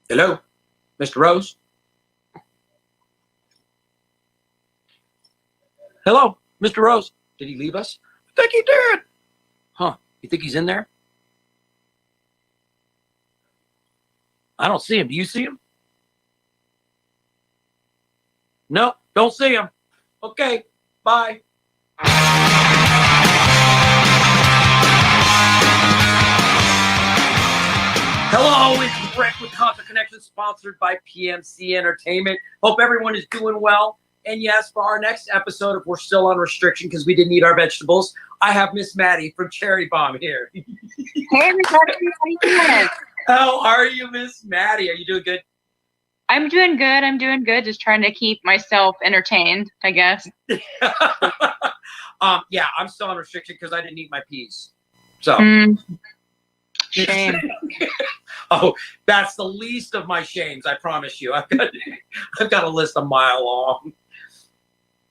Hello, Mr. Rose? Hello, Mr. Rose? Did he leave us? I think he did. Huh, you think he's in there? I don't see him. Do you see him? No, don't see him. Okay, bye. Hello, it's Brett with Concert Connection, sponsored by PMC Entertainment. Hope everyone is doing well. And yes, for our next episode, if we're still on restriction because we didn't eat our vegetables, I have Miss Madi from Cherry Bomb here. Hey, everybody. How you doing? How are you, Miss Madi? Are you doing good? I'm doing good. I'm doing good. Just trying to keep myself entertained, I guess. Yeah, I'm still on restriction because I didn't eat my peas. So. Shame. Oh, that's the least of my shames, I promise you. I've got a list a mile long.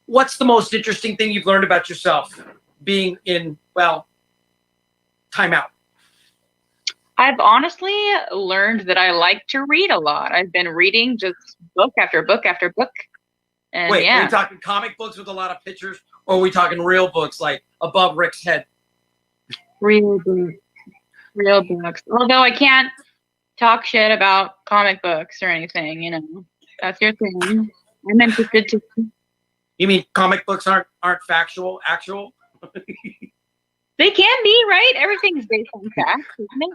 What's the most interesting thing you've learned about yourself being in, well, timeout? I've honestly learned that I like to read a lot. I've been reading just book after book after book. And wait, yeah. Are we talking comic books with a lot of pictures, or are we talking real books like above Rick's head? Real books. Real books. Although I can't talk shit about comic books or anything, you know. That's your thing. I'm interested to. You mean comic books aren't factual, actual? They can be, right? Everything's based on facts, isn't it?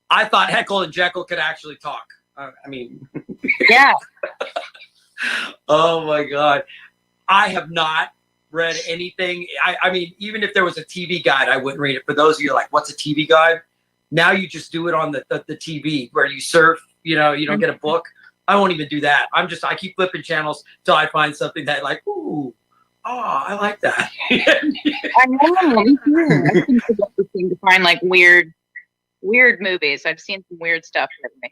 I thought Heckle and Jekyll could actually talk. I mean, yeah. Oh my God. I have not read anything. I mean, even if there was a TV guide, I wouldn't read it. For those of you like, what's a TV guide? Now you just do it on the TV where you surf, you know, you don't get a book. I won't even do that. I keep flipping channels till I find something that like, ooh, oh, I like that. I know, me too. I think it's the thing to find like weird movies. I've seen some weird stuff lately.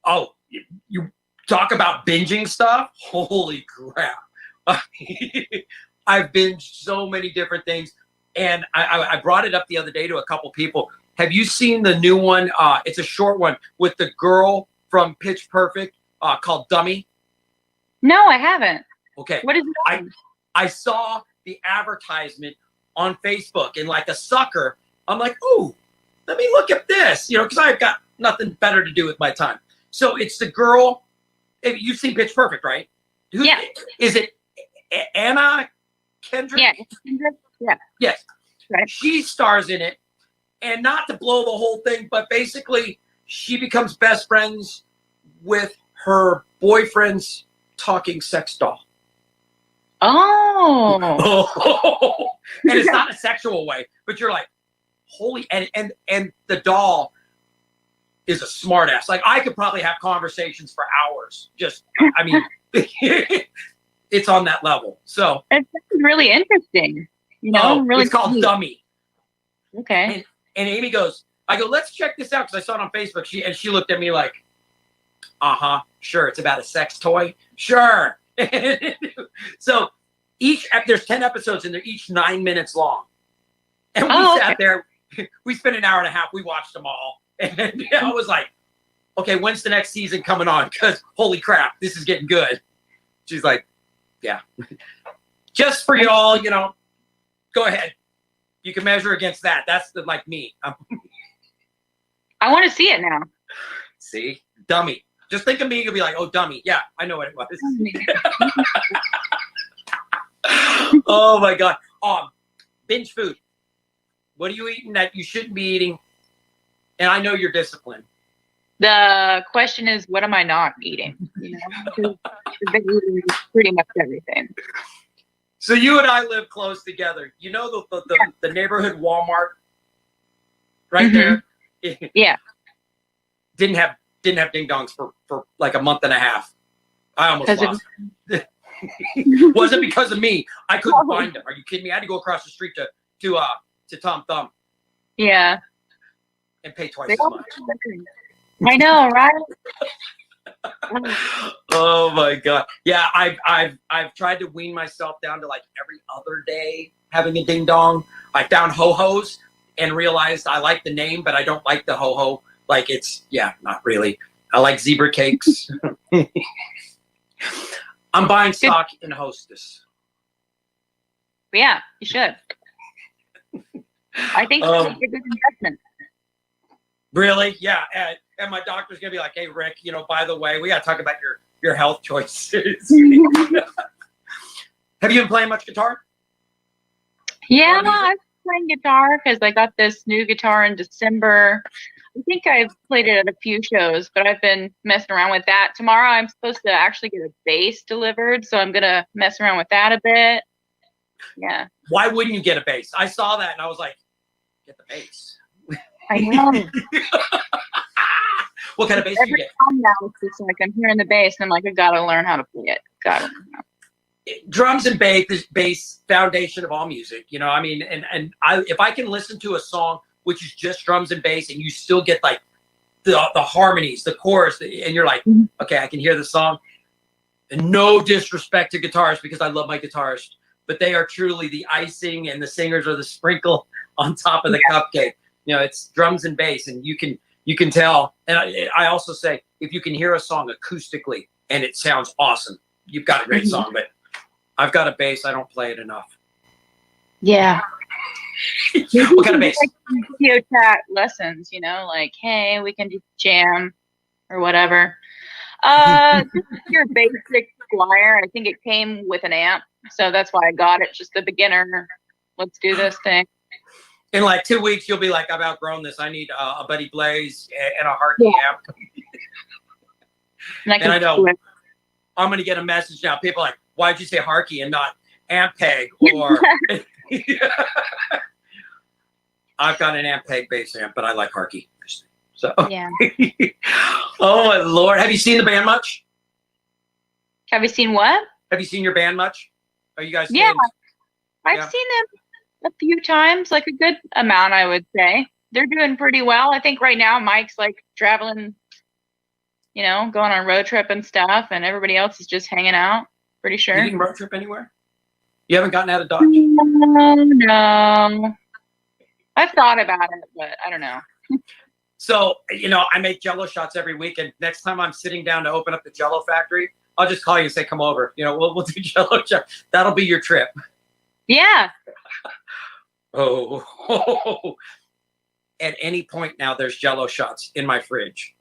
Oh, you talk about binging stuff? Holy crap. I've binged so many different things. And I brought it up the other day to a couple people. Have you seen the new one? It's a short one with the girl from Pitch Perfect called Dummy. No, I haven't. Okay. What is it? I saw the advertisement on Facebook, and like a sucker, I'm like, ooh, let me look at this, you know, because I've got nothing better to do with my time. So it's the girl. You've seen Pitch Perfect, right? Yeah. Is it Anna Kendrick? Yeah. Yeah. Yes. Right. She stars in it. And not to blow the whole thing, but basically she becomes best friends with her boyfriend's talking sex doll. Oh. And it's not a sexual way, but you're like, holy, and the doll is a smart ass. Like I could probably have conversations for hours. Just, I mean, it's on that level. So it's really interesting. You know, really. It's called Dummy. Okay. And Amy goes, I go, let's check this out because I saw it on Facebook. She looked at me like, sure, it's about a sex toy. Sure. So there's 10 episodes and they're each 9 minutes long. And we sat there, we spent an hour and a half, we watched them all. And I was like, okay, when's the next season coming on? Because holy crap, this is getting good. She's like, yeah. Just for y'all, you know, go ahead. You can measure against that. That's like me. I want to see it now. See? Dummy. Just think of me, you'll be like, oh, Dummy. Yeah, I know what it was. Oh, my God. Binge food. What are you eating that you shouldn't be eating? And I know you're disciplined. The question is, what am I not eating? You know, I've been eating pretty much everything. So you and I live close together. You know the neighborhood Walmart right there? Yeah. Didn't have ding dongs for like a month and a half. I almost lost them. Wasn't because of me. I couldn't find them. Are you kidding me? I had to go across the street to Tom Thumb. Yeah. And pay twice as much. I know, right? Oh my God. Yeah, I've tried to wean myself down to like every other day having a ding dong. I found ho-hos and realized I like the name, but I don't like the ho-ho. Like it's, yeah, not really. I like zebra cakes. I'm buying stock in Hostess. Yeah, you should. I think it's a good investment. Really? Yeah. And my doctor's gonna be like, "Hey, Rick, by the way, we gotta talk about your health choices." Have you been playing much guitar? Yeah, I'm playing guitar because I got this new guitar in December. I think I've played it at a few shows, but I've been messing around with that. Tomorrow I'm supposed to actually get a bass delivered, so I'm gonna mess around with that a bit. Yeah. Why wouldn't you get a bass? I saw that and I was like, get the bass. I know. What kind of bass do you Every get? time now it's just like I'm hearing the bass and I'm like, I gotta learn how to play it. Gotta learn how. Drums and bass foundation of all music. I mean, and if I can listen to a song which is just drums and bass, and you still get like the harmonies, the chorus, and you're like, okay, I can hear the song. And no disrespect to guitarists, because I love my guitarist, but they are truly the icing, and the singers are the sprinkle on top of the cupcake. It's drums and bass, and you can tell. And I also say, if you can hear a song acoustically and it sounds awesome, you've got a great song. But I've got a bass. I don't play it enough. Yeah. What kind of bass? Like video chat lessons, like, hey, we can just jam or whatever. Just your basic Squire. I think it came with an amp, so that's why I got it. Just the beginner. Let's do this thing. In like 2 weeks, you'll be like, I've outgrown this. I need a Buddy Blaze and a Harky amp. And I know I'm going to get a message now. People are like, why'd you say Harky and not Ampeg? Or I've got an Ampeg bass amp, but I like Harky. So yeah. Oh my Lord. Have you seen the band much? Have you seen what? Have you seen your band much? Are you guys? Yeah. I've seen them a few times, like a good amount, I would say. They're doing pretty well. I think right now Mike's like traveling, going on a road trip and stuff, and everybody else is just hanging out. Pretty sure. You didn't road trip anywhere? You haven't gotten out of Dodge? No. I've thought about it, but I don't know. So, I make Jello shots every week, and next time I'm sitting down to open up the Jello factory, I'll just call you and say, come over. We'll do Jello shots. That'll be your trip. Yeah. Oh. At any point now, there's Jello shots in my fridge.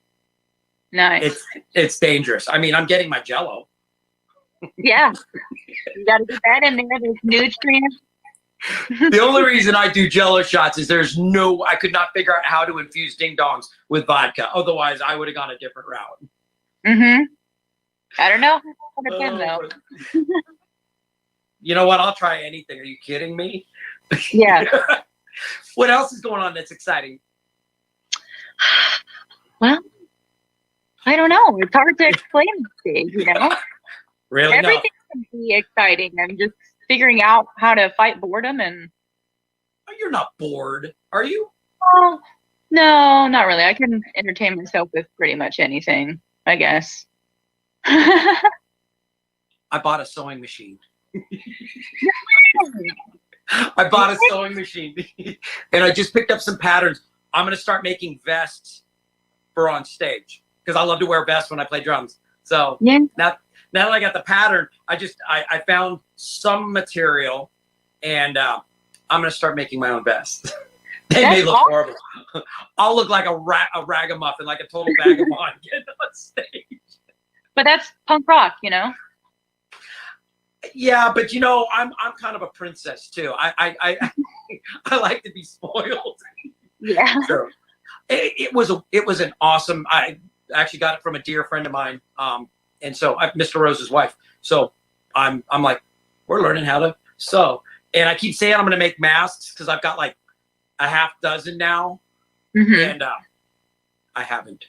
Nice. It's dangerous. I mean, I'm getting my Jello. Yeah. You got to get that in there. There's nutrients. The only reason I do Jello shots is I could not figure out how to infuse ding dongs with vodka. Otherwise, I would have gone a different route. Mm-hmm. I don't know. Though. You know what? I'll try anything. Are you kidding me? Yeah. What else is going on that's exciting? Well, I don't know. It's hard to explain things, Really? Everything can be exciting. I'm just figuring out how to fight boredom and. You're not bored, are you? Well, no, not really. I can entertain myself with pretty much anything, I guess. I bought a sewing machine. I bought a sewing machine, and I just picked up some patterns. I'm going to start making vests for on stage, because I love to wear vests when I play drums. So now that I got the pattern, I found some material, and I'm going to start making my own vests. They may look horrible. I'll look like a ragamuffin, like a total vagabond getting on stage. But that's punk rock, Yeah, but I'm kind of a princess too. I like to be spoiled. Yeah. So it was an awesome. I actually got it from a dear friend of mine. And so Mr. Rose's wife. So I'm like, we're learning how to sew. And I keep saying I'm going to make masks because I've got like a half dozen now, and I haven't.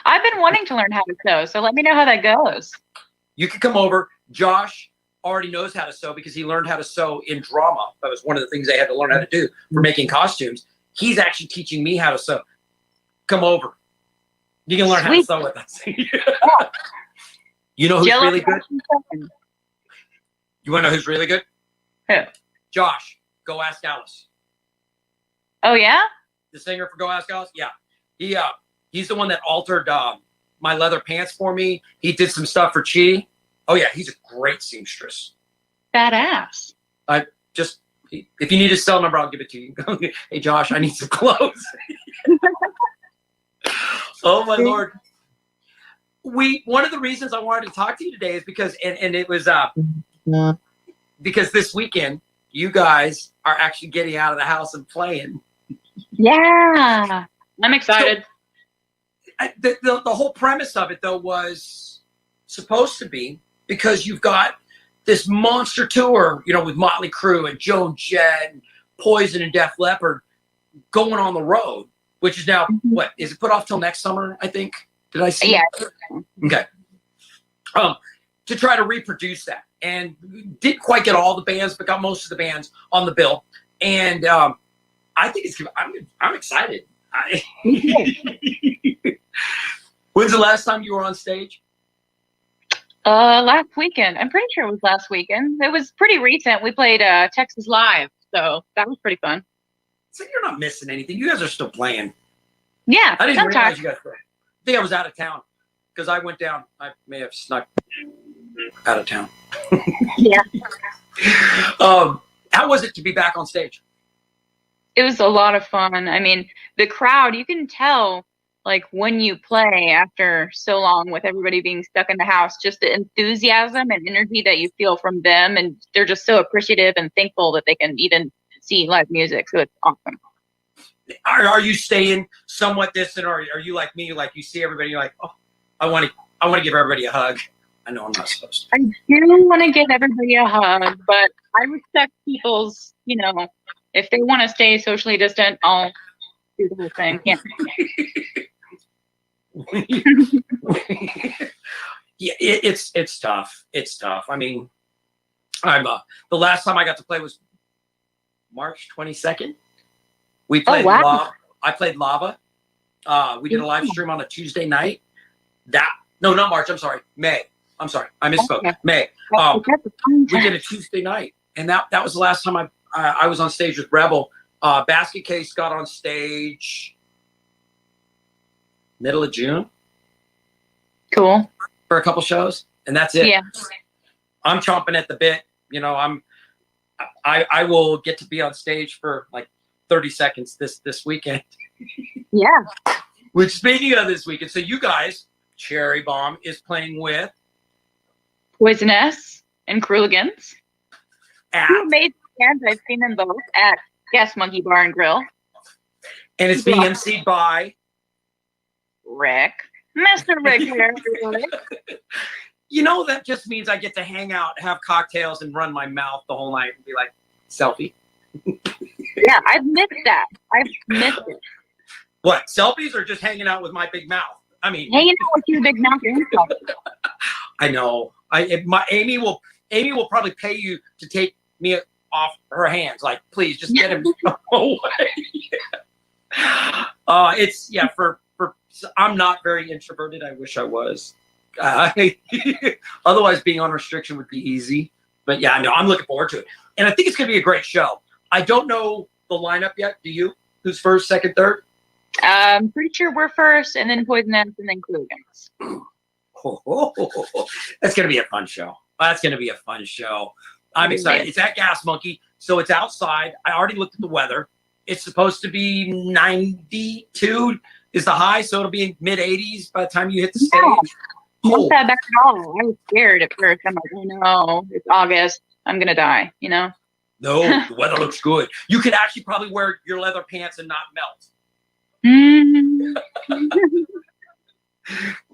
I've been wanting to learn how to sew, so let me know how that goes. You can come over. Josh already knows how to sew because he learned how to sew in drama. That was one of the things they had to learn how to do for making costumes. He's actually teaching me how to sew. Come over. You can learn how to sew with us. You know who's really good? You want to know who's really good? Who? Josh. Go Ask Alice. Oh, yeah? The singer for Go Ask Alice? Yeah. He's the one that altered my leather pants for me. He did some stuff for Chi. Oh yeah, he's a great seamstress. Badass. If you need his cell number, I'll give it to you. Hey Josh, I need some clothes. Oh my Lord. One of the reasons I wanted to talk to you today is because and it was because this weekend you guys are actually getting out of the house and playing. Yeah. I'm excited. So, the whole premise of it though was supposed to be because you've got this monster tour, you know, with Motley Crue and Joan Jett and Poison and Def Leppard going on the road, which is now, what, is it put off till next summer, I think? Did I see? Yeah. Okay. To try to reproduce that. And didn't quite get all the bands, but got most of the bands on the bill. And I think I'm excited. When's the last time you were on stage? Last weekend. I'm pretty sure it was last weekend. It was pretty recent. We played Texas Live, so that was pretty fun. So you're not missing anything. You guys are still playing. Yeah, I didn't realize you guys were. I think I was out of town because I went down. I may have snuck out of town. Yeah. How was it to be back on stage? It was a lot of fun. I mean, the crowd, you can tell, like, when you play after so long with everybody being stuck in the house, just the enthusiasm and energy that you feel from them. And they're just so appreciative and thankful that they can even see live music. So it's awesome. Are you staying somewhat distant, or are you like me, like you see everybody, you're like, oh, I want to give everybody a hug? I know I'm not supposed to. I do want to give everybody a hug, but I respect people's, you know, if they want to stay socially distant, I'll do the whole thing. Yeah. Yeah, it's tough. It's tough. I mean, I'm the last time I got to play was March 22nd. We played Lava. I played Lava. We did a live stream on a Tuesday night. No, not March. I'm sorry. May. I'm sorry. I misspoke. Okay. May. We did a Tuesday night, and that was the last time I was on stage with Rebel. Basket Case got on stage middle of June. Cool. For a couple shows, and that's it. Yeah. I'm chomping at the bit. You know, I will get to be on stage for like 30 seconds this weekend. Yeah. Which, speaking of this weekend, so you guys, Cherry Bomb is playing with Poisonous and Crueligans. Two amazing bands. I've seen them both at Gas Monkey Bar and Grill. And it's being emceed by Rick. Mr. Rick here, everybody. You know, that just means I get to hang out, have cocktails, and run my mouth the whole night and be like, selfie. Yeah, I've missed that. I've missed it. What, selfies or just hanging out with my big mouth? I mean, hanging out with your big mouth. I know. Amy will probably pay you to take me off her hands. Like, please, just get him away. I'm not very introverted. I wish I was. Otherwise, being on restriction would be easy. But yeah, no, I'm looking forward to it. And I think it's going to be a great show. I don't know the lineup yet. Do you? Who's first, second, third? I'm pretty sure we're first, and then Poisonous, and then Crueligans. That's going to be a fun show. That's going to be a fun show. I'm excited. It's at Gas Monkey, so it's outside. I already looked at the weather. It's supposed to be 92 is the high, so it'll be mid 80s by the time you hit the stage. Not that bad at all. I was scared at first. I'm like, oh no, it's August. I'm gonna die. You know. No, the weather looks good. You could actually probably wear your leather pants and not melt.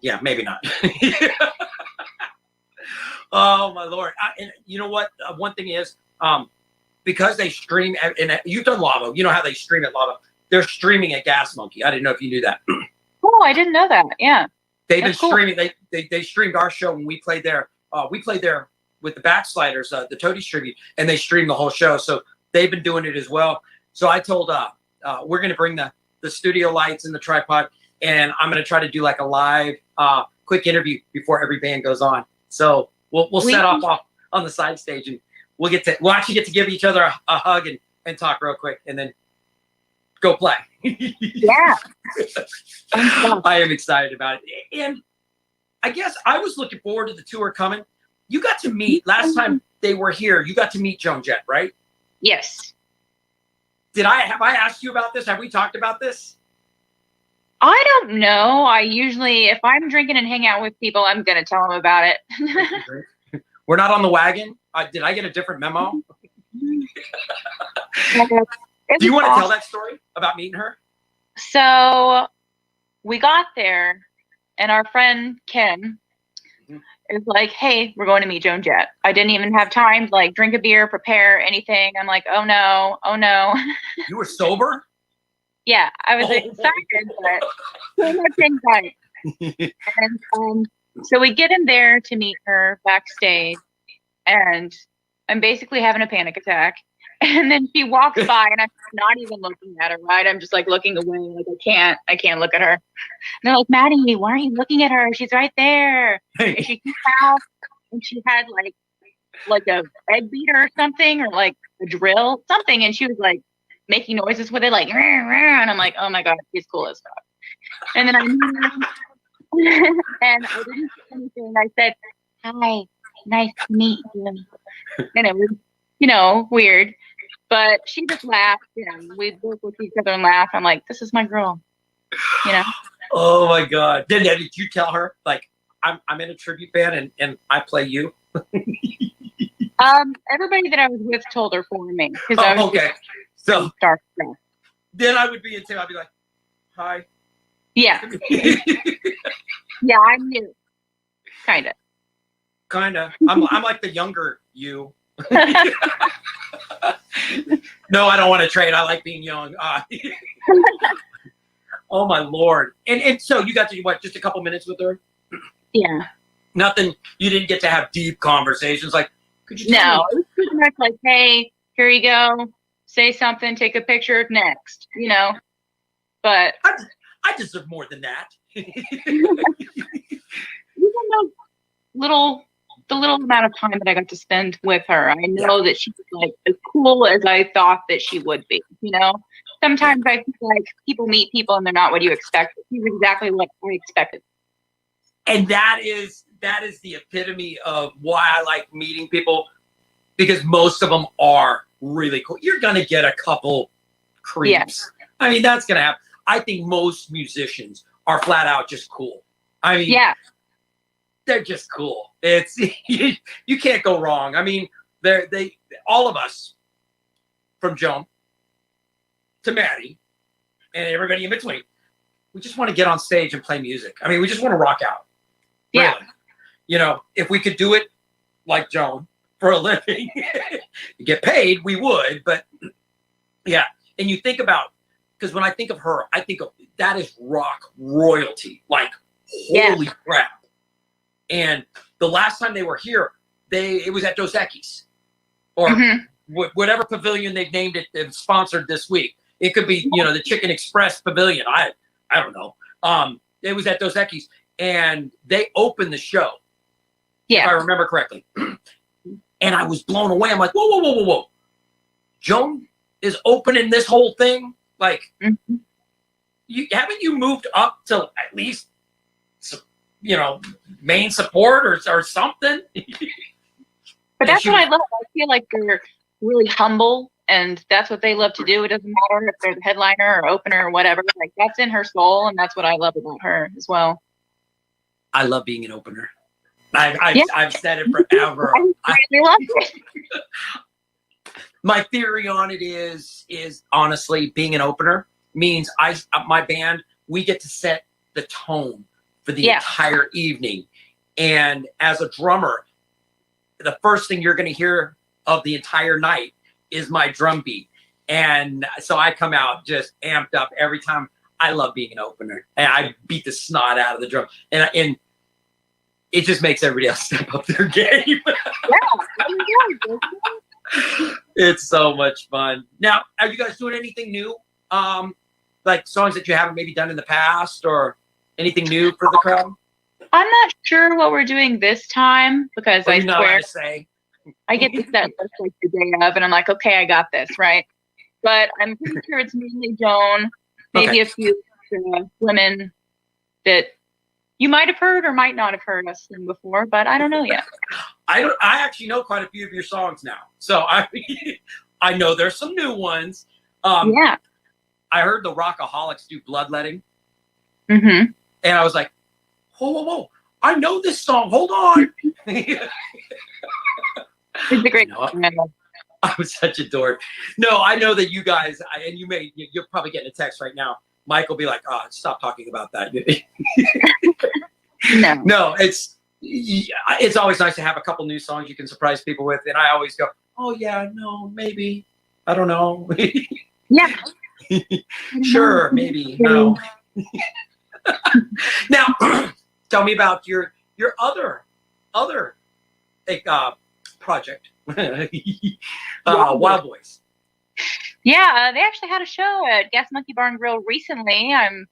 Yeah, maybe not. Oh my Lord! And you know what? One thing is, because they stream, and you've done Lava. You know how they stream at Lava. They're streaming at Gas Monkey. I didn't know if you knew that. Oh, I didn't know that. Yeah, they've been streaming. They streamed our show when we played there. We played there with the Backsliders, the Toadies tribute, and they streamed the whole show. So they've been doing it as well. So I told we're going to bring the studio lights and the tripod, and I'm going to try to do like a live quick interview before every band goes on. So we'll set off on the side stage, and we'll actually get to give each other a hug and talk real quick, and then go play. Yeah. I am excited about it. And I guess I was looking forward to the tour coming. You got to meet, last time they were here, you got to meet Joan Jett, right? Yes. Have I asked you about this? Have we talked about this? I don't know. I usually, if I'm drinking and hang out with people, I'm going to tell them about it. We're not on the wagon. Did I get a different memo? Do you want to tell that story about meeting her? So we got there and our friend Ken is like, hey, we're going to meet Joan Jett. I didn't even have time to like drink a beer, prepare anything. I'm like, oh no. You were sober? Yeah, I was excited, but so much anxiety. And so we get in there to meet her backstage, and I'm basically having a panic attack. And then she walks by, and I'm not even looking at her, right? I'm just like looking away, like I can't look at her. And they're like, Maddie, why aren't you looking at her? She's right there. And she came out, and she had like a egg beater or something, or like a drill, something, and she was like making noises with it, like, rah, rah, and I'm like, oh my god, she's cool as fuck. And then I knew and I didn't say anything. I said, hi, nice to meet you. And it was, weird. But she just laughed, we both looked at each other and laughed. I'm like, this is my girl, Oh my god. Did you tell her, like, I'm in a tribute band and I play you? Everybody that I was with told her for me. I was okay. So starstruck. Then I would be in too. I'd be like, hi. Yeah. Yeah, I knew. Kind of. I'm like the younger you. No, I don't want to trade. I like being young. Oh my Lord. And so you got to just a couple minutes with her? Yeah. Nothing. You didn't get to have deep conversations. Like, could you? No, it was pretty much like, hey, here you go. Say something, take a picture, next, But I deserve more than that. Even the little amount of time that I got to spend with her, I know that she was like as cool as I thought that she would be. Sometimes I feel like people meet people and they're not what you expect. She's exactly what I expected. And that is the epitome of why I like meeting people, because most of them are really cool. You're gonna get a couple creeps. Yes. I mean, that's gonna happen. I think most musicians are flat out just cool. I mean, yeah, they're just cool. It's you can't go wrong. I mean, they all of us, from Joan to Maddie and everybody in between, we just want to get on stage and play music. I mean, we just want to rock out. Yeah. Really. If we could do it like Joan for a living, get paid, we would. But yeah, and you think about, because when I think of her, I think of that is rock royalty. Like, holy crap. And the last time they were here, it was at Dos Equis, or whatever pavilion they've named it, they've sponsored this week. It could be, the Chicken Express Pavilion. I don't know. It was at Dos Equis, and they opened the show. Yeah, if I remember correctly. And I was blown away. I'm like, whoa. Joan is opening this whole thing. Like, haven't you moved up to at least, main support or something? But that's what I love. I feel like they're really humble, and that's what they love to do. It doesn't matter if they're the headliner or opener or whatever. Like, that's in her soul, and that's what I love about her as well. I love being an opener. I've said it forever. I really love it. My theory on it is honestly, being an opener means my band, we get to set the tone for the entire evening. And as a drummer, the first thing you're going to hear of the entire night is my drum beat. And so I come out just amped up every time. I love being an opener, and I beat the snot out of the drum. And it just makes everybody else step up their game. It's so much fun. Now, are you guys doing anything new? Like songs that you haven't maybe done in the past, or anything new for the crowd? I'm not sure what we're doing this time, because I swear say. I get this set list like the day of, and I'm like, okay, I got this, right? but I'm pretty sure it's mainly Joan, maybe a few women that you might have heard or might not have heard us sing before, but I don't know yet. I actually know quite a few of your songs now, so I know there's some new ones. Yeah. I heard the Rockaholics do Bloodletting. Mm-hmm. And I was like, whoa. I know this song. Hold on. It's a great song. I was such a dork. No, I know that you guys, and you're probably getting a text right now. Mike will be like, oh, stop talking about that. No, it's always nice to have a couple new songs you can surprise people with. And I always go, oh, yeah, no, maybe. I don't know. Yeah. Sure, maybe. No. Now, tell me about your other project, Wild Boys. Yeah, they actually had a show at Gas Monkey Bar and Grill recently. I'm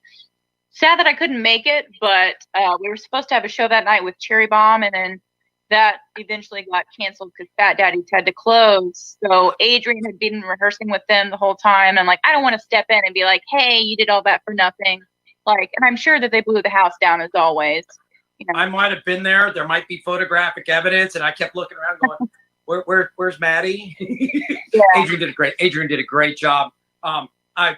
sad that I couldn't make it, but we were supposed to have a show that night with Cherry Bomb, and then that eventually got canceled because Fat Daddy's had to close. So Adrian had been rehearsing with them the whole time. I'm like, I don't want to step in and be like, hey, you did all that for nothing. And I'm sure that they blew the house down as always. You know. I might have been there. There might be photographic evidence, and I kept looking around going, where's Maddie? Yeah. Adrian did a great job. I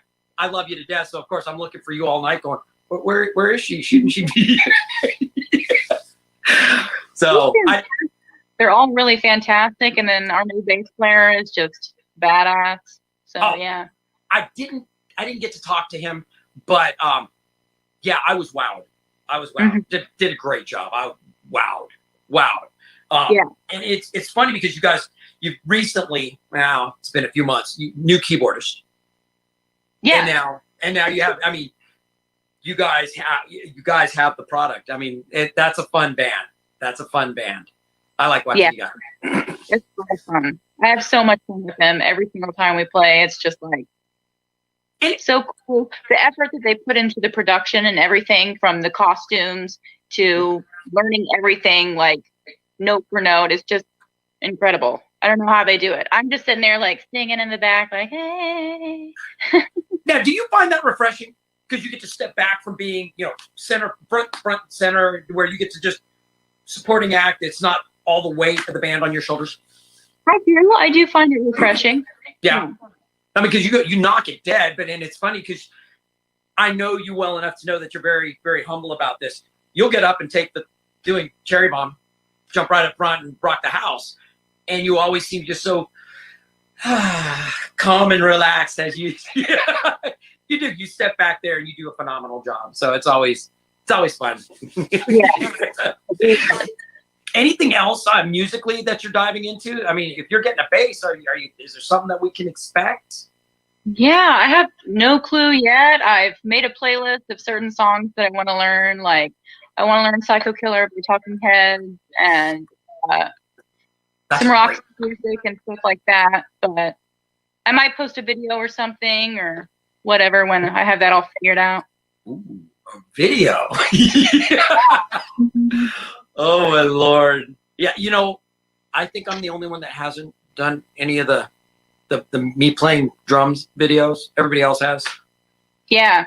love you to death, so of course I'm looking for you all night going, where is she? Shouldn't she be here? So they're all really fantastic, and then our new bass player is just badass. So yeah. I didn't get to talk to him, but yeah, I was wowed. Mm-hmm. Did a great job. Wowed. Yeah. And it's funny because you've recently, now it's been a few months, new keyboardist. Yeah. And now you have, you guys have the product. That's a fun band. I like watching you guys. It's really fun. I have so much fun with them every single time we play. It's just like, it's so cool. The effort that they put into the production and everything, from the costumes to learning everything like note for note, is just incredible. I don't know how they do it. I'm just sitting there like singing in the back like, hey. Now, do you find that refreshing? Because you get to step back from being, front center, where you get to just supporting act. It's not all the weight of the band on your shoulders. I do find it refreshing. Yeah. Because you knock it dead, and it's funny because I know you well enough to know that you're very, very humble about this. You'll get up and doing Cherry Bomb, jump right up front and rock the house. And you always seem just so calm and relaxed as you you do. You step back there and you do a phenomenal job. So it's always fun. Yeah. Anything else musically that you're diving into? If you're getting a bass, is there something that we can expect? Yeah, I have no clue yet. I've made a playlist of certain songs that I want to learn. Like, I want to learn Psycho Killer by Talking Heads and some rock music and stuff like that. But I might post a video or something or whatever when I have that all figured out. Ooh, a video. Oh my Lord. Yeah, I think I'm the only one that hasn't done any of the me playing drums videos. Everybody else has. Yeah.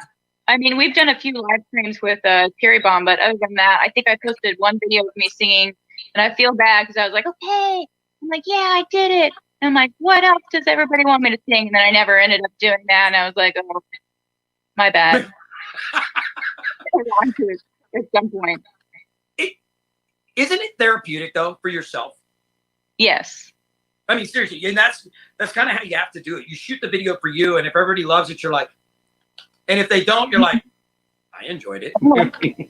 We've done a few live streams with Cherry Bomb, but other than that, I think I posted one video of me singing, and I feel bad because I was like, okay. I'm like, yeah, I did it. And I'm like, what else does everybody want me to sing? And then I never ended up doing that, and I was like, oh, my bad. I want to at some point. Isn't it therapeutic though for yourself? Yes. Seriously, and that's kind of how you have to do it. You shoot the video for you, and if everybody loves it, you're like, and if they don't, you're like, I enjoyed it.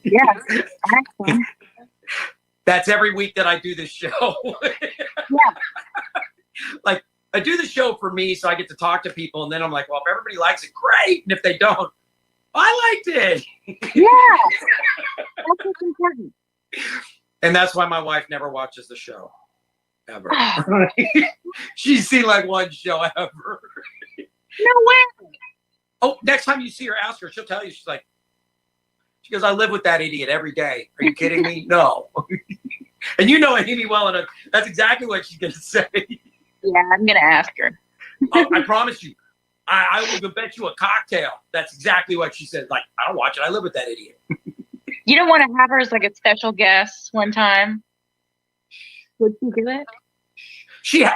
Yeah. That's every week that I do this show. Yeah. Like, I do the show for me, so I get to talk to people, and then I'm like, well, if everybody likes it, great. And if they don't, I liked it. Yeah. That's what's important. And that's why my wife never watches the show. Ever. She's seen like one show ever. No way. Oh, next time you see her, ask her. She'll tell you. She goes, I live with that idiot every day. Are you kidding me? No. And you know Amy well enough. That's exactly what she's going to say. Yeah, I'm going to ask her. I promise you. I will even bet you a cocktail. That's exactly what she said. Like, I don't watch it. I live with that idiot. You don't want to have her as like a special guest one time? Would you do it?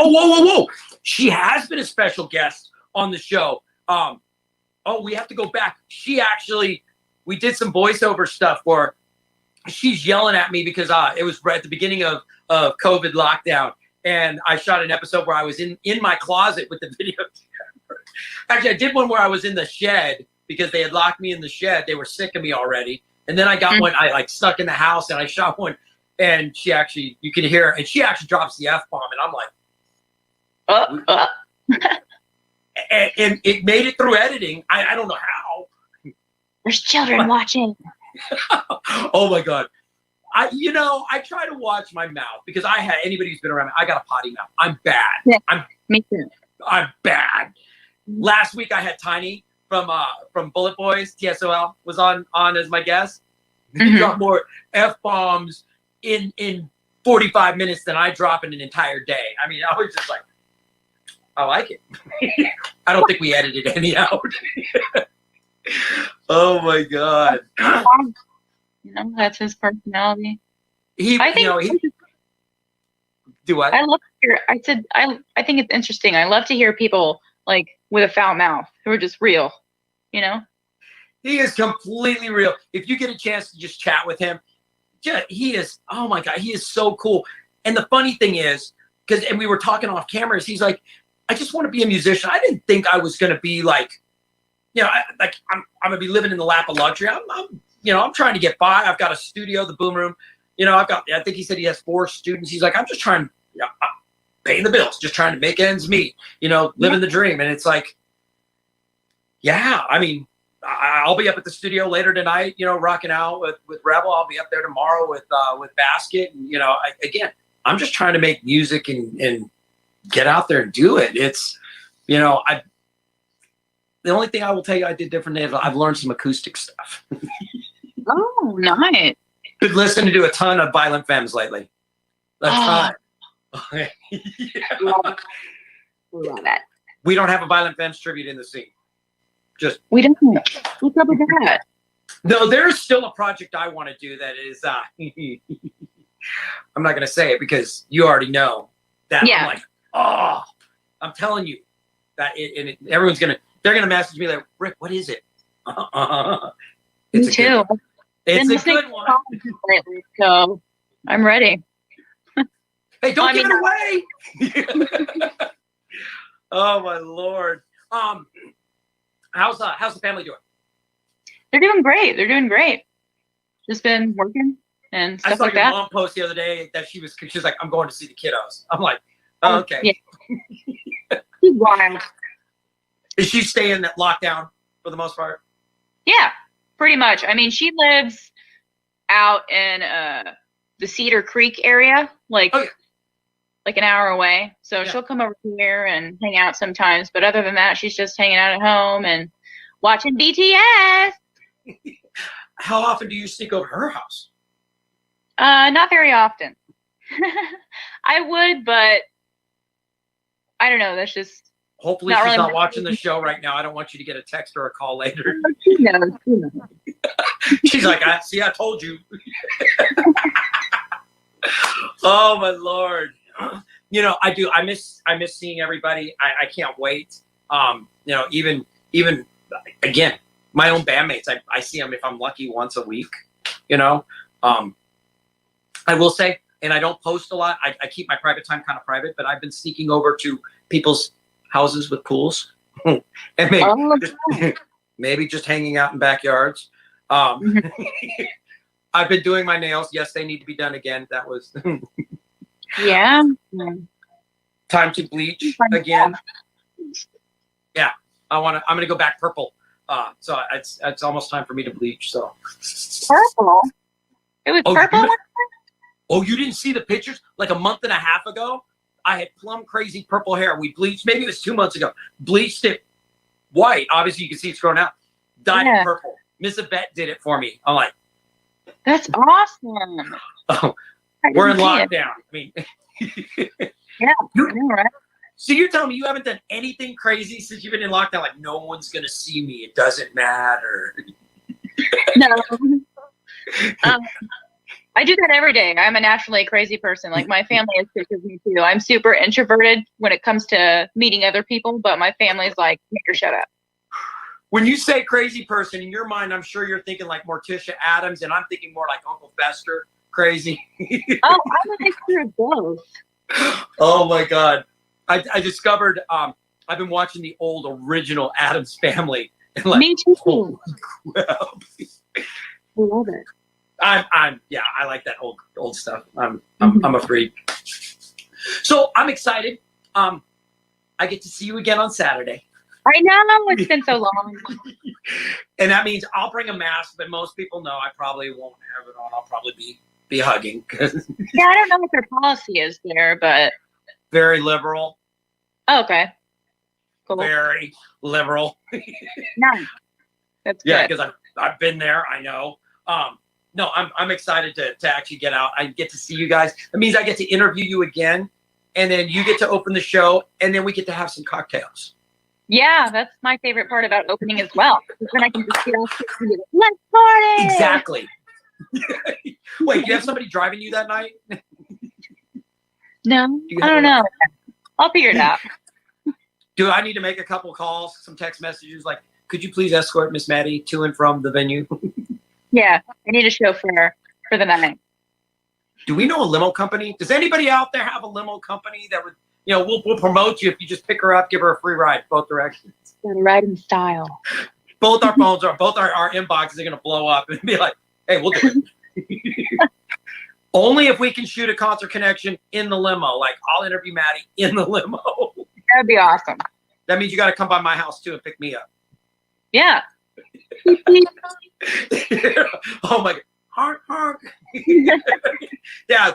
Whoa. She has been a special guest on the show. We have to go back. We did some voiceover stuff where she's yelling at me because it was right at the beginning of COVID lockdown. And I shot an episode where I was in my closet with the video camera. Actually, I did one where I was in the shed because they had locked me in the shed. They were sick of me already. And then I got one, I like stuck in the house and I shot one. And you can hear her, and she actually drops the F-bomb. And I'm like, and it made it through editing. I don't know how. There's children watching. Oh my God. I try to watch my mouth because anybody who's been around me, I got a potty mouth. I'm bad. Yeah, me too. I'm bad. Last week I had Tiny from Bullet Boys, TSOL, was on as my guest. He dropped more F-bombs in 45 minutes than I drop in an entire day. I mean, I was just like, I like it. I don't think we edited any out. Oh my God. That's his personality. Do what? I think it's interesting. I love to hear people like with a foul mouth who are just real, He is completely real. If you get a chance to just chat with him, he is, oh my God, he is so cool. And the funny thing is, and we were talking off cameras, he's like, I just want to be a musician. I didn't think I was going to be like, I'm going to be living in the lap of luxury. I'm trying to get by. I've got a studio, the Boom Room. I think he said he has 4 students. He's like, I'm just trying, I'm paying the bills, just trying to make ends meet, living the dream. And it's like, yeah, I mean, I'll be up at the studio later tonight, rocking out with Rebel. I'll be up there tomorrow with Basket. And, again, I'm just trying to make music and get out there and do it. It's, the only thing I will tell you I did differently is I've learned some acoustic stuff. Oh, nice. Been listening to a ton of Violent Femmes lately. A ton. Yeah. Love that. We don't have a Violent Femmes tribute in the scene. We don't. What's up with that? No, there's still a project I want to do that is, I'm not going to say it because you already know that. Yeah. I'm like, I'm telling you that everyone's they're going to message me like, Rick, what is it? Me too. It's a good one. So I'm ready. Hey, don't give it away. Oh my Lord. How's the family doing? They're doing great. Just been working and stuff like that. I saw your mom post the other day that she's like, I'm going to see the kiddos. I'm like, oh, okay. Yeah. She's wild. Is she staying at lockdown for the most part? Yeah, pretty much. I mean, she lives out in the Cedar Creek area, like an hour away. So she'll come over here and hang out sometimes. But other than that, she's just hanging out at home and watching BTS. How often do you sneak over her house? Not very often. I would, but I don't know. That's just hopefully she's not watching the show right now. I don't want you to get a text or a call later. She knows. She's like, I told you. Oh my Lord. I do. I miss seeing everybody. I can't wait. Even again, my own bandmates, I see them if I'm lucky once a week, I will say, and I don't post a lot. I keep my private time kind of private, but I've been sneaking over to people's houses with pools and maybe just hanging out in backyards. I've been doing my nails. Yes, they need to be done again. That was yeah. Time to bleach again. Yeah, I'm gonna go back purple. So it's almost time for me to bleach. So purple. It was purple. You didn't see the pictures? Like a month and a half ago, I had plum crazy purple hair. We bleached. Maybe it was 2 months ago. Bleached it white. Obviously, you can see it's grown out. Dyed it purple. Miss Yvette did it for me. I'm like, that's awesome. Oh, we're in lockdown. I mean, yeah, right? So you're telling me you haven't done anything crazy since you've been in lockdown? Like, no one's going to see me. It doesn't matter. No. I do that every day. I'm a naturally crazy person. Like, my family is sick of me too. I'm super introverted when it comes to meeting other people, but my family's like, make her shut up. When you say crazy person, in your mind, I'm sure you're thinking like Morticia Adams, and I'm thinking more like Uncle Fester crazy. Oh, I'm a mixture of both. Oh my God. I discovered, I've been watching the old original Addams Family. And like, me too. Oh, well, I love it. Yeah, I like that old stuff. I'm a freak. So I'm excited. I get to see you again on Saturday. I know, it's been so long. And that means I'll bring a mask, but most people know I probably won't have it on. I'll probably be hugging. Yeah, I don't know what their policy is there, but Very liberal. oh, okay. Cool. Very liberal. Nice. That's Yeah, good. because I've been there. I know. No, I'm excited to actually get out. I get to see you guys. It means I get to interview you again, and then you get to open the show, and then we get to have some cocktails. Yeah, that's my favorite part about opening as well. Because then I can just get off and be like, let's party! Exactly. Wait, you have somebody driving you that night? No, I don't know. I'll figure it out. Do I need to make a couple calls, some text messages like, could you please escort Miss Maddie to and from the venue? Yeah, I need a chauffeur for the night. Do we know a limo company? Does anybody out there have a limo company that would, we'll promote you if you just pick her up, give her a free ride, both directions. Gotta ride in style. Both our phones are, both our inboxes are going to blow up and be like, hey, we'll do it. Only if we can shoot a concert connection in the limo. Like, I'll interview Maddie in the limo. That'd be awesome. That means you got to come by my house too and pick me up. Yeah. Oh my God. Honk, honk. Yeah,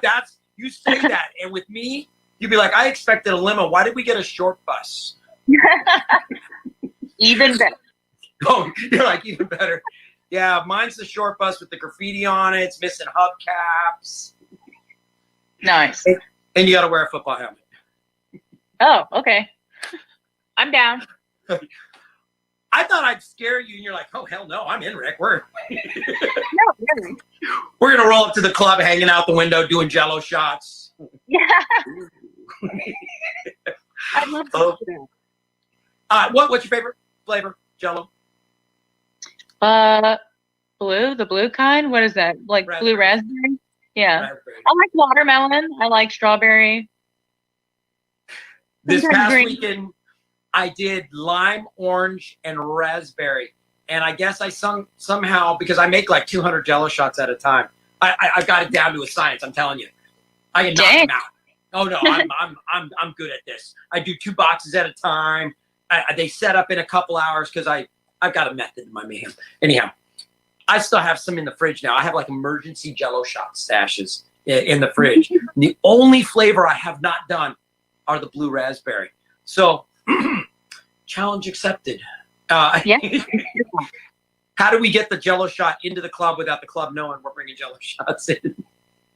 you say that. And with me, you'd be like, I expected a limo. Why did we get a short bus? Even better. Oh, you're like, even better. Yeah, mine's the short bus with the graffiti on it. It's missing hubcaps. Nice. And you got to wear a football helmet. Oh, okay. I'm down. I thought I'd scare you, and you're like, oh, hell no, I'm in, Rick. No, really. We're going to roll up to the club, hanging out the window, doing Jell-O shots. Yeah. I'd love to do that. What's your favorite flavor, Jell-O? Blue, the blue kind. What is that? Like Raspberry. blue raspberry? Yeah. Raspberry. I like watermelon. I like strawberry. This Sometimes past green. weekend, I did lime, orange, and raspberry. And I guess I somehow, because I make like 200 Jell-O shots at a time, I've got it down to a science. I'm telling you, I can knock them out. Oh no, I'm good at this. I do 2 boxes at a time. They set up in a couple hours because I've got a method in my mayhem. Anyhow, I still have some in the fridge now. I have like emergency Jell-O shot stashes in the fridge. The only flavor I have not done are the blue raspberry. So, challenge accepted. Yeah. How do we get the Jell-O shot into the club without the club knowing we're bringing Jell-O shots in?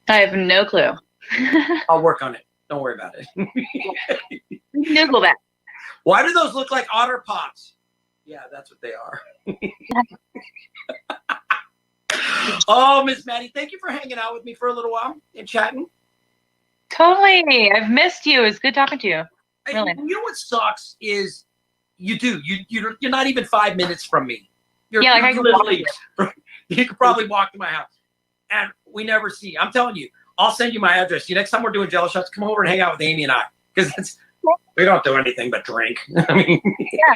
I have no clue. I'll work on it. Don't worry about it. Google that. Why do those look like otter pops? Yeah, that's what they are. Oh, Miss Maddie, thank you for hanging out with me for a little while and chatting. Totally. I've missed you. It's good talking to you. Really. You know what sucks is you're not even 5 minutes from me. You're I can walk literally, you could probably walk to my house. And we never see. I'm telling you, I'll send you my address. Next time we're doing Jell-O shots, come over and hang out with Amy and I. Because we don't do anything but drink. I mean, Yeah.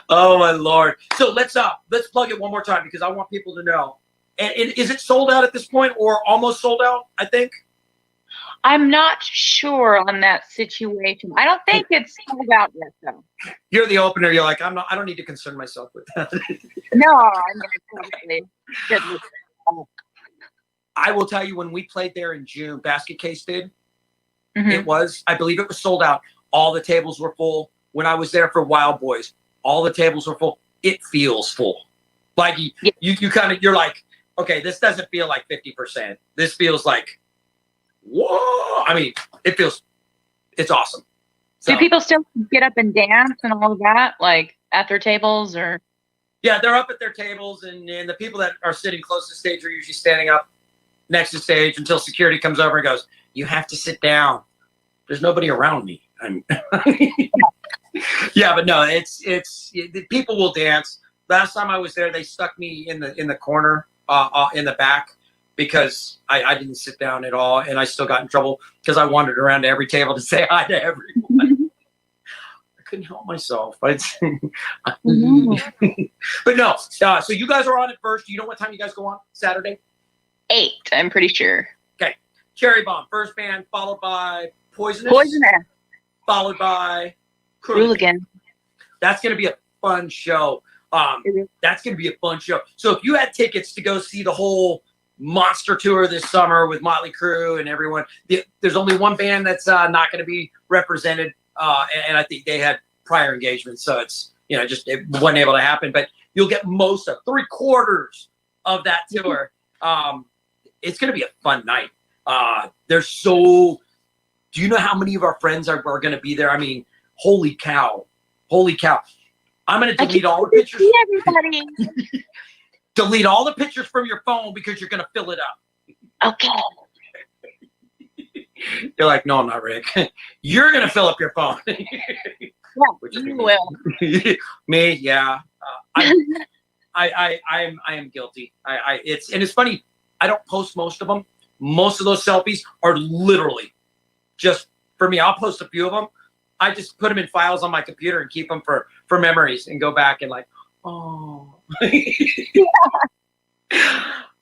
Oh my Lord. So let's plug it one more time because I want people to know. And is it sold out at this point or almost sold out, I think? I'm not sure on that situation. I don't think it's sold out yet, though. You're the opener. You're like, I don't need to concern myself with that. No, I'm going to probably get this. I will tell you, when we played there in June, Basket Case did. Mhm. I believe it was sold out. All the tables were full. When I was there for Wild Boys, all the tables were full. It feels full. Like you're like, okay, this doesn't feel like 50%. This feels like, whoa. I mean, it feels It's awesome. So, Do people still get up and dance and all of that, like at their tables, or? Yeah, they're up at their tables, and the people that are sitting close to stage are usually standing up next to stage until security comes over and goes, "You have to sit down. There's nobody around me." Yeah, but no, it's people will dance. Last time I was there, they stuck me in the corner in the back because I didn't sit down at all, and I still got in trouble because I wandered around to every table to say hi to everyone. I couldn't help myself. But no, so you guys are on it first. Do you know what time you guys go on Saturday? 8, I'm pretty sure. Okay, Cherry Bomb, first band, followed by Poisonous. Followed by Hooligan. That's going to be a fun show. That's going to be a fun show. So if you had tickets to go see the whole monster tour this summer with Motley Crue and everyone, there's only one band that's not going to be represented, and I think they had prior engagements, so it's just it wasn't able to happen. But you'll get most of 3/4 of that tour. It's going to be a fun night. Do you know how many of our friends are going to be there? I mean, holy cow. I'm going to delete all the pictures. Everybody. Delete all the pictures from your phone because you're going to fill it up. Okay. You're like, no, I'm not, Rick. You're going to fill up your phone. Yeah, you will. Me, yeah. I am guilty. It's funny. I don't post most of them. Most of those selfies are literally just for me. I'll post a few of them. I just put them in files on my computer and keep them for memories and go back and like, oh.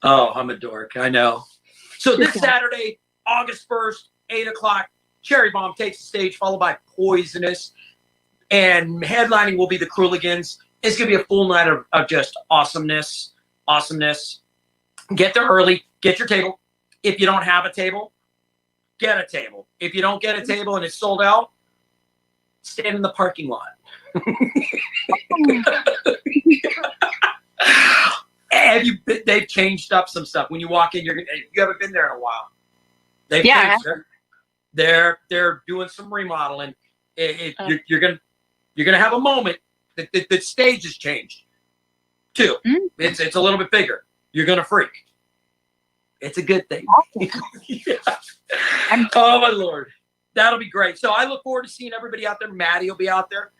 Oh, I'm a dork. I know. So this Saturday, August 1st, 8 o'clock, Cherry Bomb takes the stage, followed by Poisonous. And headlining will be the Crueligans. It's going to be a full night of just awesomeness. Get there early. Get your table. If you don't have a table, get a table. If you don't get a table and it's sold out, stand in the parking lot. They've changed up some stuff. When you walk in, you haven't been there in a while. They've changed. They're doing some remodeling. You're gonna have a moment. The stage has changed too. It's a little bit bigger. You're gonna freak. It's a good thing. Yeah. Oh my Lord, that'll be great. So I look forward to seeing everybody out there. Maddie will be out there.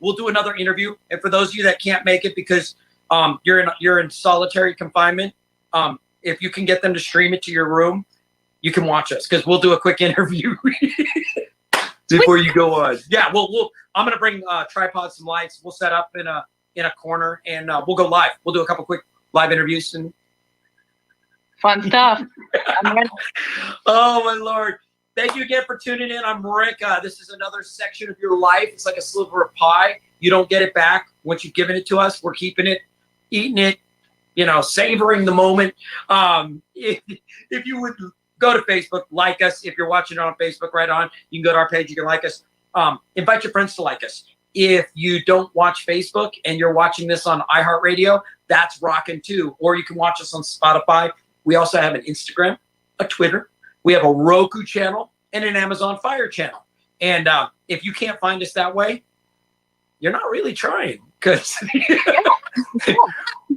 We'll do another interview, and for those of you that can't make it because you're in solitary confinement, if you can get them to stream it to your room, you can watch us because we'll do a quick interview before you go on. Yeah, I'm gonna bring tripods, some lights. We'll set up in a corner, and we'll go live. We'll do a couple quick live interviews and fun stuff. Oh my Lord. Thank you again for tuning in. I'm Rick. This is another section of your life. It's like a sliver of pie. You don't get it back. Once you've given it to us, we're keeping it, eating it, savoring the moment. If you would go to Facebook, like us. If you're watching it on Facebook, right on, you can go to our page. You can like us. Invite your friends to like us. If you don't watch Facebook and you're watching this on iHeart Radio, that's rocking too. Or you can watch us on Spotify. We also have an Instagram, a Twitter. We have a Roku channel and an Amazon Fire channel. And if you can't find us that way, you're not really trying because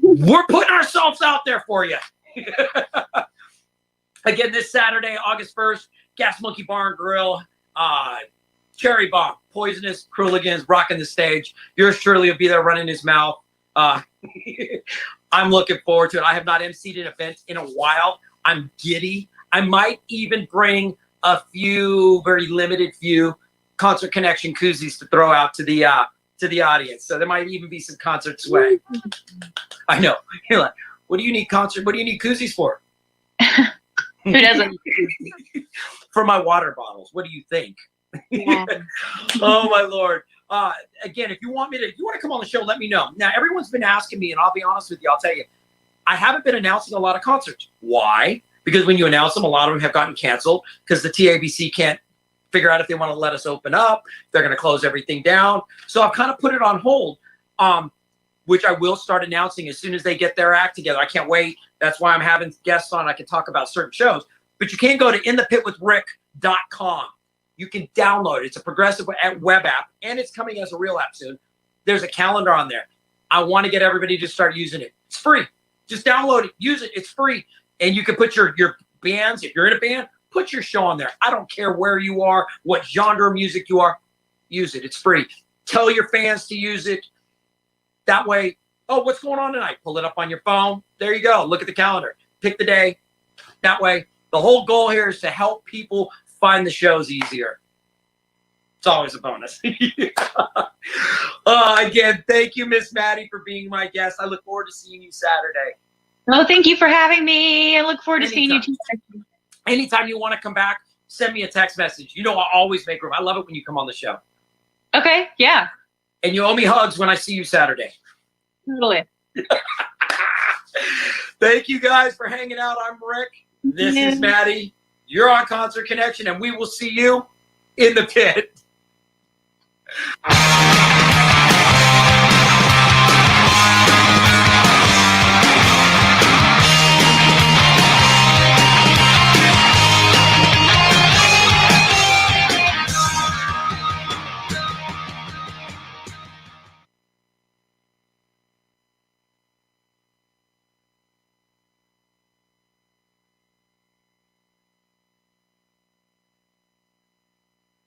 we're putting ourselves out there for you. Again, this Saturday, August 1st, Gas Monkey Bar and Grill, Cherry Bomb, Poisonous, Crueligans, rocking the stage. Yours truly will be there running his mouth. I'm looking forward to it. I have not emceed an event in a while. I'm giddy. I might even bring a few, very limited few Concert Connection koozies to throw out to the audience. So there might even be some concert swag. I know. You're like, what do you need koozies for? Who doesn't? For my water bottles. What do you think? Yeah. Oh my Lord. Again, if you want to come on the show, let me know. Now, everyone's been asking me, and I'll be honest with you, I'll tell you, I haven't been announcing a lot of concerts. Why? Because when you announce them, a lot of them have gotten canceled because the TABC can't figure out if they want to let us open up. They're going to close everything down. So I've kind of put it on hold, which I will start announcing as soon as they get their act together. I can't wait. That's why I'm having guests on. I can talk about certain shows. But you can go to inthepitwithrick.com. You can download it. It's a progressive web app, and it's coming as a real app soon. There's a calendar on there. I want to get everybody to start using it. It's free. Just download it. Use it. It's free. And you can put your bands, if you're in a band, put your show on there. I don't care where you are, what genre of music you are. Use it. It's free. Tell your fans to use it. That way, oh, what's going on tonight? Pull it up on your phone. There you go. Look at the calendar. Pick the day. That way, the whole goal here is to help people find the shows easier. It's always a bonus. Again, thank you, Miss Madi, for being my guest. I look forward to seeing you Saturday. Oh, thank you for having me. I look forward to seeing you too. Anytime you want to come back, send me a text message. You know, I'll always make room. I love it when you come on the show. Okay, yeah. And you owe me hugs when I see you Saturday. Totally. Thank you guys for hanging out. I'm Rick. This is Madi. You're on Concert Connection, and we will see you in the pit.